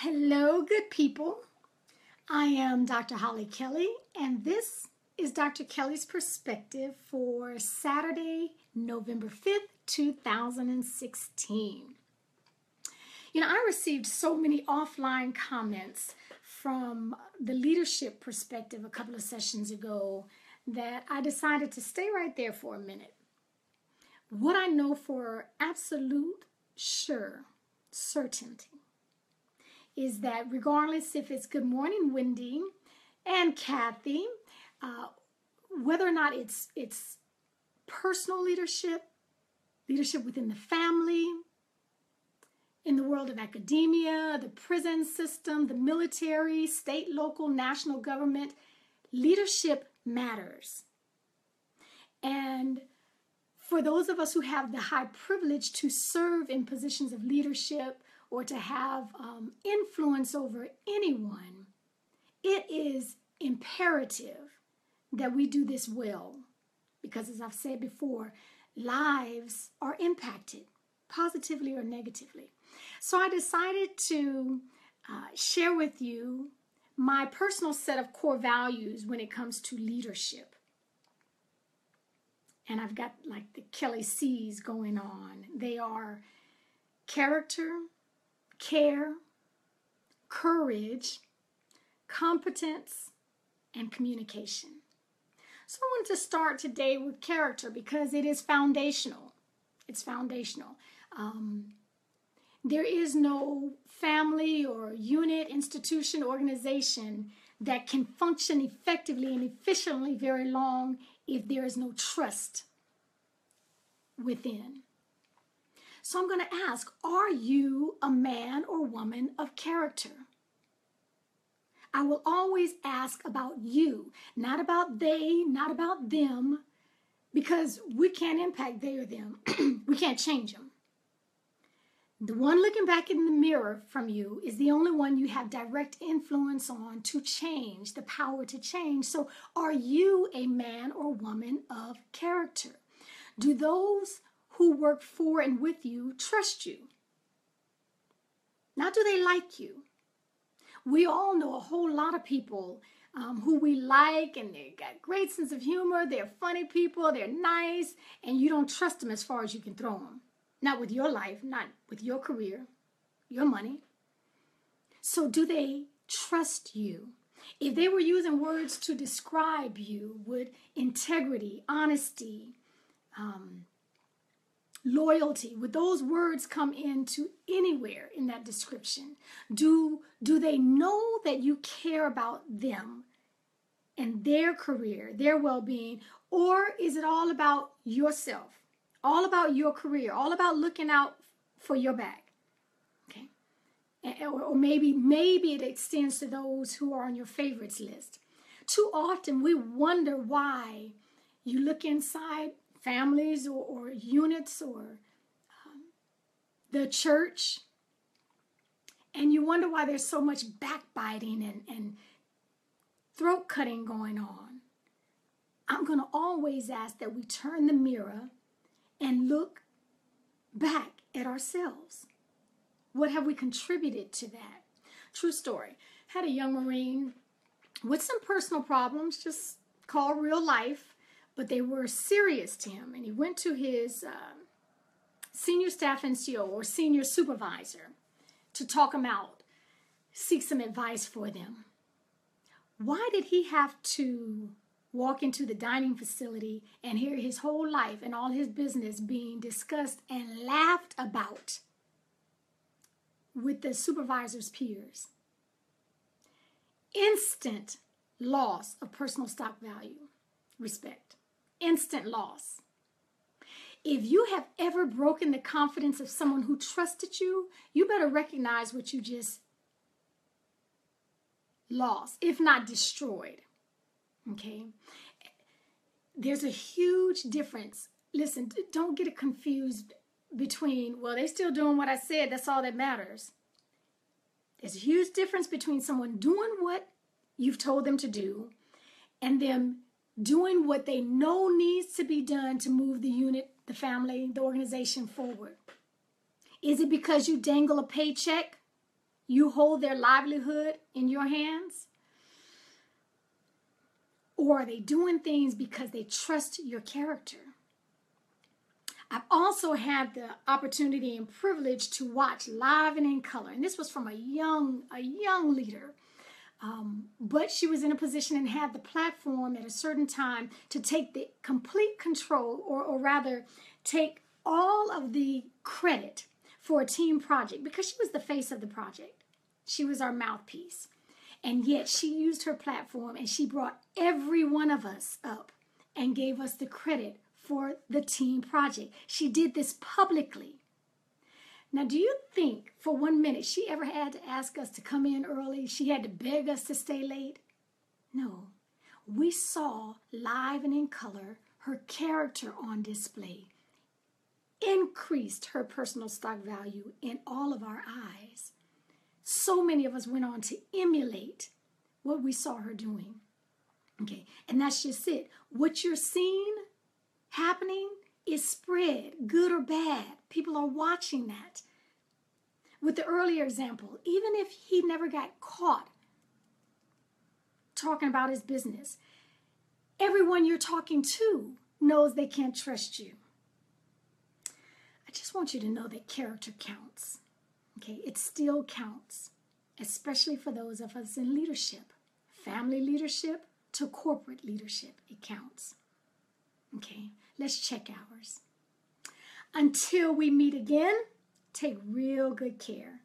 Hello, good people. I am Dr. Hollie Kelly, and this is Dr. Kelly's Perspective for Saturday, November 5th, 2016. I received so many offline comments from the leadership perspective a couple of sessions ago that I decided to stay right there for a minute. What I know for absolute certainty is that regardless if it's good morning, Wendy and Kathy, whether or not it's personal leadership within the family, in the world of academia, the prison system, the military, state, local, national government, leadership matters. And for those of us who have the high privilege to serve in positions of leadership or to have influence over anyone, it is imperative that we do this well. Because as I've said before, lives are impacted positively or negatively. So I decided to share with you my personal set of core values when it comes to leadership. And I've got like the Kelly C's going on. They are character, care, courage, competence, and communication. So I wanted to start today with character because it is foundational. It's foundational. There is no family or unit, institution, organization that can function effectively and efficiently very long if there is no trust within. So I'm going to ask, are you a man or woman of character? I will always ask about you, not about they, not about them, because we can't impact they or them. We can't change them. The one looking back in the mirror from you is the only one you have direct influence on to change, the power to change. So are you a man or woman of character? Do those who work for and with you trust you? Now, do they like you? We all know a whole lot of people who we like, and they got great sense of humor. They're funny people. They're nice, and you don't trust them as far as you can throw them. Not with your life, not with your career, your money. So do they trust you? If they were using words to describe you, would integrity, honesty, loyalty, would those words come into anywhere in that description? Do they know that you care about them and their career, their well-being, or is it all about yourself? All about your career, all about looking out for your back, okay? Or maybe it extends to those who are on your favorites list. Too often we wonder why you look inside families or units or the church, and you wonder why there's so much backbiting and throat cutting going on. I'm going to always ask that we turn the mirror and look back at ourselves. What have we contributed to that? True story. Had a young Marine with some personal problems, just called real life, but they were serious to him. And he went to his senior staff NCO or senior supervisor to talk him out, seek some advice for them. Why did he have to walk into the dining facility and hear his whole life and all his business being discussed and laughed about with the supervisor's peers? Instant loss of personal stock value, respect. Instant loss. If you have ever broken the confidence of someone who trusted you, you better recognize what you just lost, if not destroyed. Okay? There's a huge difference. Listen, don't get it confused between, well, they're still doing what I said, that's all that matters. There's a huge difference between someone doing what you've told them to do and them doing what they know needs to be done to move the unit, the family, the organization forward. Is it because you dangle a paycheck You hold their livelihood in your hands? Or are they doing things because they trust your character? I've also had the opportunity and privilege to watch live and in color. And this was from a young leader. But she was in a position and had the platform at a certain time to take the complete control, or rather take all of the credit for a team project, because she was the face of the project. She was our mouthpiece. And yet she used her platform and she brought every one of us up and gave us the credit for the team project. She did this publicly. Now, do you think for 1 minute she ever had to ask us to come in early? She had to beg us to stay late? No. We saw live and in color her character on display, increased her personal stock value in all of our eyes. So many of us went on to emulate what we saw her doing. Okay, and that's just it. What you're seeing happening is spread, good or bad. People are watching that. With the earlier example, even if he never got caught talking about his business, everyone you're talking to knows they can't trust you. I just want you to know that character counts. Okay, it still counts, especially for those of us in leadership, family leadership to corporate leadership. It counts. Okay, let's check ours. Until we meet again, take real good care